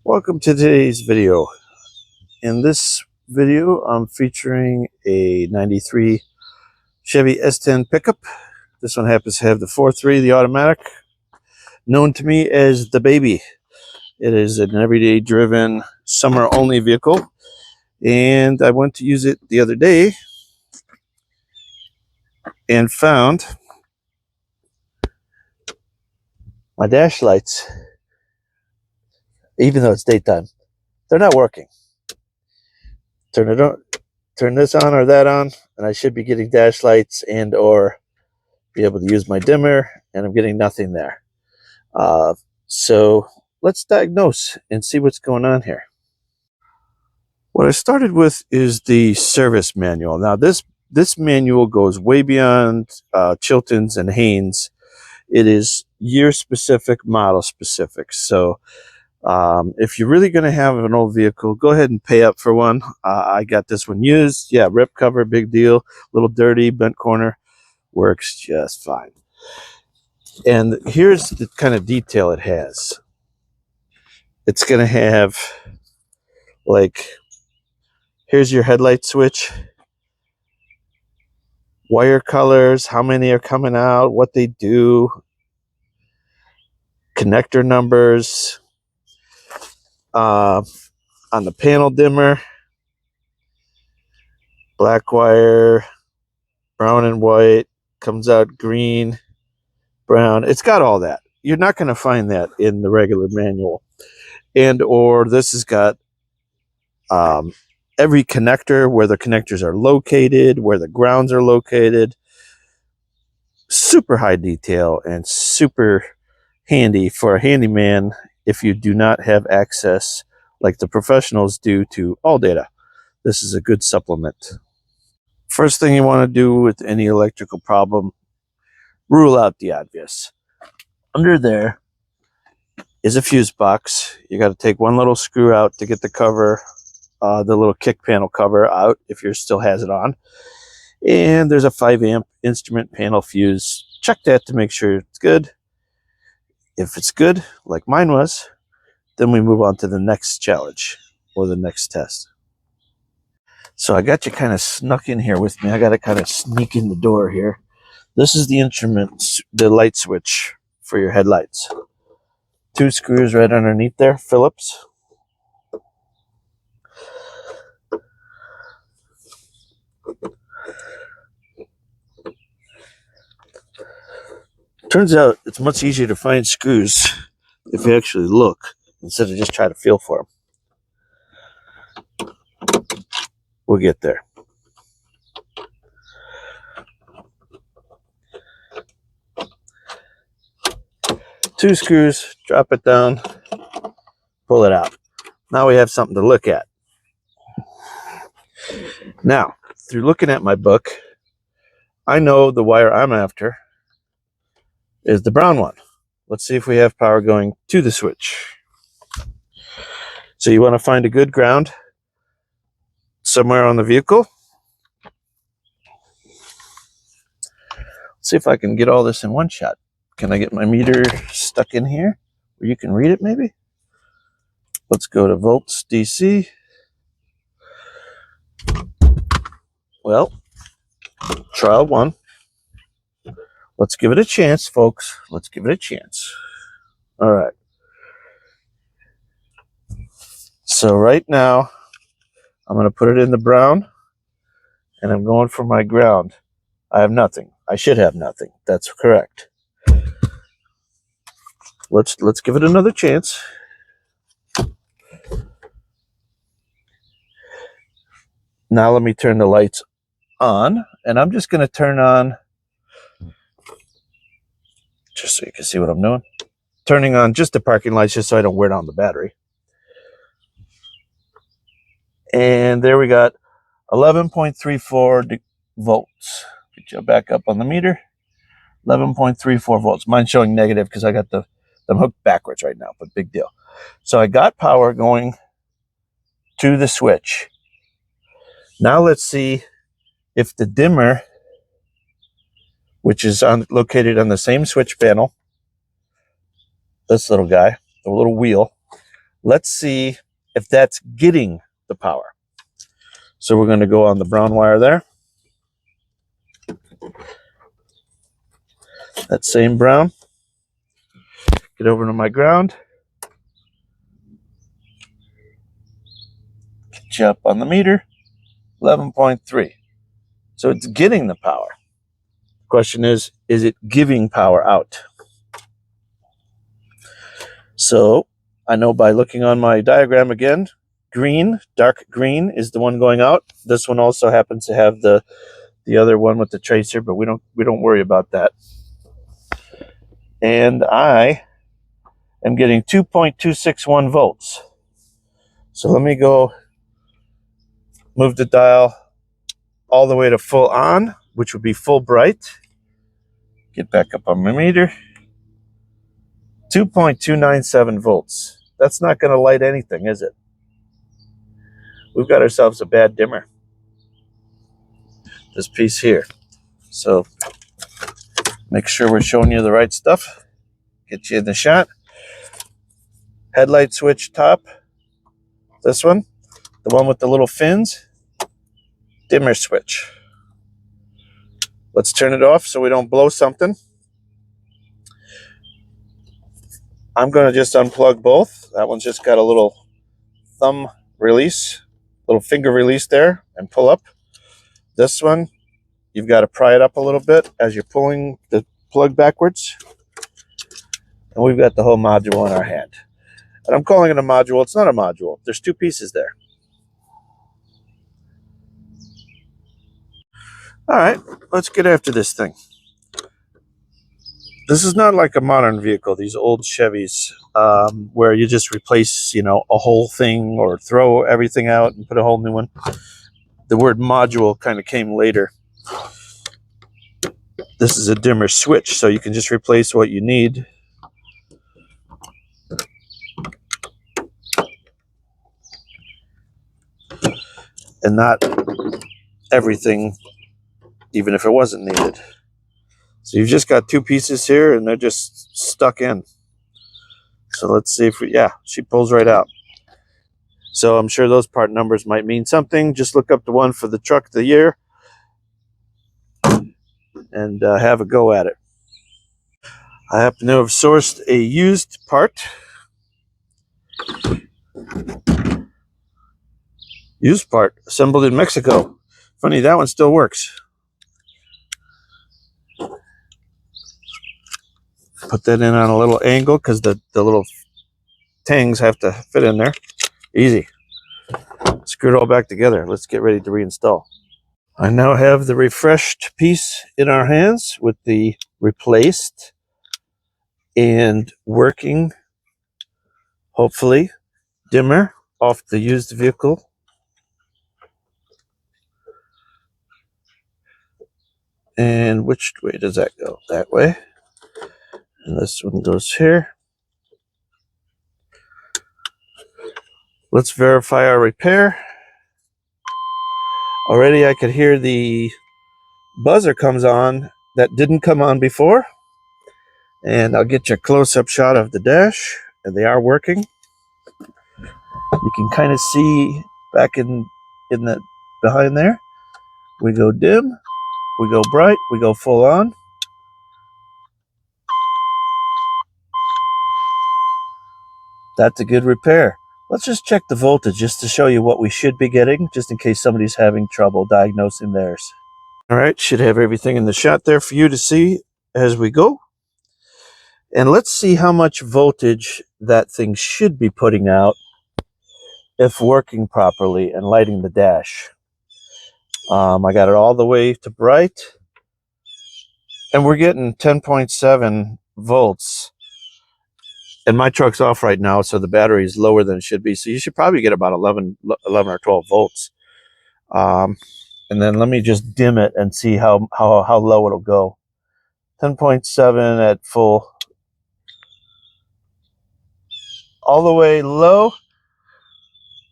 Welcome to today's video. In this video, I'm featuring a 93 Chevy S10 pickup. This one happens to have the 4.3, the automatic, known to me as the baby. It is an everyday driven, summer only vehicle. And I went to use it the other day and found my dash lights, even though it's daytime, they're not working. Turn it on, turn this on or that on, and I should be getting dash lights and or be able to use my dimmer, and I'm getting nothing there. So let's diagnose and see what's going on here. What I started with is the service manual. Now this manual goes way beyond Chilton's and Haynes. It is year specific, model specific. So if you're really going to have an old vehicle, go ahead and pay up for one. I got this one used. Yeah, rip cover, big deal. A little dirty, bent corner. Works just fine. And here's the kind of detail it has. It's going to have, like, here's your headlight switch, wire colors, how many are coming out, what they do, connector numbers, on the panel dimmer, black wire, brown and white, comes out green, brown. It's got all that. You're not going to find that in the regular manual. And or this has got every connector, where the connectors are located, where the grounds are located. Super high detail and super handy for a handyman if you do not have access like the professionals do to all data. This is a good supplement. First thing you want to do with any electrical problem, rule out the obvious. Under there is a fuse box. You got to take one little screw out to get the cover, the little kick panel cover out if yours still has it on. And there's a 5 amp instrument panel fuse. Check that to make sure it's good. If it's good, like mine was, then we move on to the next challenge or the next test. So I got you kind of snuck in here with me. I got to kind of sneak in the door here. This is the instrument, the light switch for your headlights. 2 screws right underneath there, Phillips. Turns out it's much easier to find screws if you actually look instead of just try to feel for them. We'll get there. Two screws, drop it down, pull it out. Now we have something to look at. Now, through looking at my book, I know the wire I'm after is the brown one. Let's see if we have power going to the switch. So you want to find a good ground somewhere on the vehicle. Let's see if I can get all this in one shot. Can I get my meter stuck in here where you can read it maybe? Let's go to volts DC. Well, trial 1. Let's give it a chance, folks. Let's give it a chance. All right. So right now, I'm going to put it in the brown, and I'm going for my ground. I have nothing. I should have nothing. That's correct. Let's give it another chance. Now let me turn the lights on, and I'm just going to turn on, just so you can see what I'm doing, turning on just the parking lights just so I don't wear down the battery. And there we got 11.34 volts. Get you back up on the meter. 11.34 volts. Mine's showing negative because I got them hooked backwards right now, but big deal. So I got power going to the switch. Now let's see if the dimmer, which is located on the same switch panel, this little guy, the little wheel, Let's see if that's getting the power. So we're going to go on the brown wire there. That same brown. Get over to my ground. Get you up on the meter. 11.3. So it's getting the power. The question is it giving power out? So I know by looking on my diagram again, green, dark green is the one going out. This one also happens to have the other one with the tracer, but we don't worry about that. And I am getting 2.261 volts. So let me go move the dial all the way to full on, which would be full bright. Get back up on my meter. 2.297 volts. That's not going to light anything, is it? We've got ourselves a bad dimmer. This piece here. So make sure we're showing you the right stuff. Get you in the shot. Headlight switch top. This one. The one with the little fins. Dimmer switch. Let's turn it off so we don't blow something. I'm going to just unplug both. That one's just got a little thumb release, little finger release there, and pull up. This one, you've got to pry it up a little bit as you're pulling the plug backwards. And we've got the whole module in our hand. And I'm calling it a module. It's not a module. There's two pieces there. All right, let's get after this thing. This is not like a modern vehicle, these old Chevys, where you just replace, a whole thing or throw everything out and put a whole new one. The word module kind of came later. This is a dimmer switch, so you can just replace what you need. And not everything, even if it wasn't needed. So you've just got two pieces here, and they're just stuck in. So let's see if she pulls right out. So I'm sure those part numbers might mean something. Just look up the one for the truck of the year and have a go at it. I happen to have sourced a used part. Used part, assembled in Mexico. Funny, that one still works. Put that in on a little angle because the little tangs have to fit in there. Easy. Screw it all back together. Let's get ready to reinstall. I now have the refreshed piece in our hands with the replaced and working, hopefully, dimmer off the used vehicle. And which way does that go? That way. And this one goes here. Let's verify our repair. Already I could hear the buzzer comes on that didn't come on before. And I'll get you a close-up shot of the dash. And they are working. You can kind of see back in the behind there. We go dim, we go bright, we go full on. That's a good repair. Let's just check the voltage just to show you what we should be getting, just in case somebody's having trouble diagnosing theirs. All right, should have everything in the shot there for you to see as we go. And let's see how much voltage that thing should be putting out if working properly and lighting the dash. I got it all the way to bright, and we're getting 10.7 volts. And my truck's off right now, so the battery is lower than it should be. So you should probably get about 11 or 12 volts. And then let me just dim it and see how low it'll go. 10.7 at full. All the way low,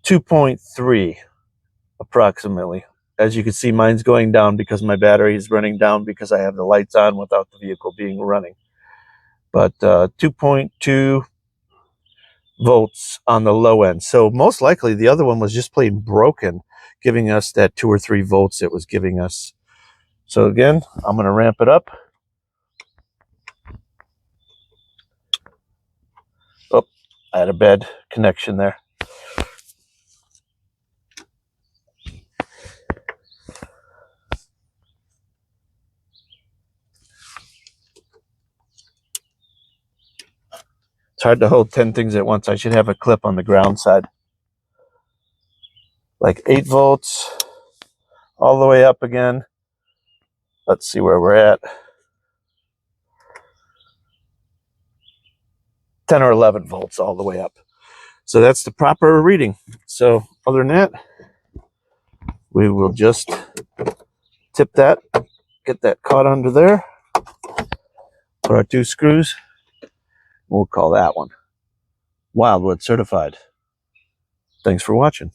2.3 approximately. As you can see, mine's going down because my battery is running down because I have the lights on without the vehicle being running. But 2.2 volts on the low end. So most likely the other one was just plain broken, giving us that 2 or 3 volts it was giving us. So again, I'm going to ramp it up. Oh, I had a bad connection there. It's hard to hold 10 things at once. I should have a clip on the ground side. Like 8 volts all the way up again. Let's see where we're at. 10 or 11 volts all the way up. So that's the proper reading. So other than that, we will just tip that, get that caught under there, put our 2 screws. We'll call that one Wildwood certified. Thanks for watching.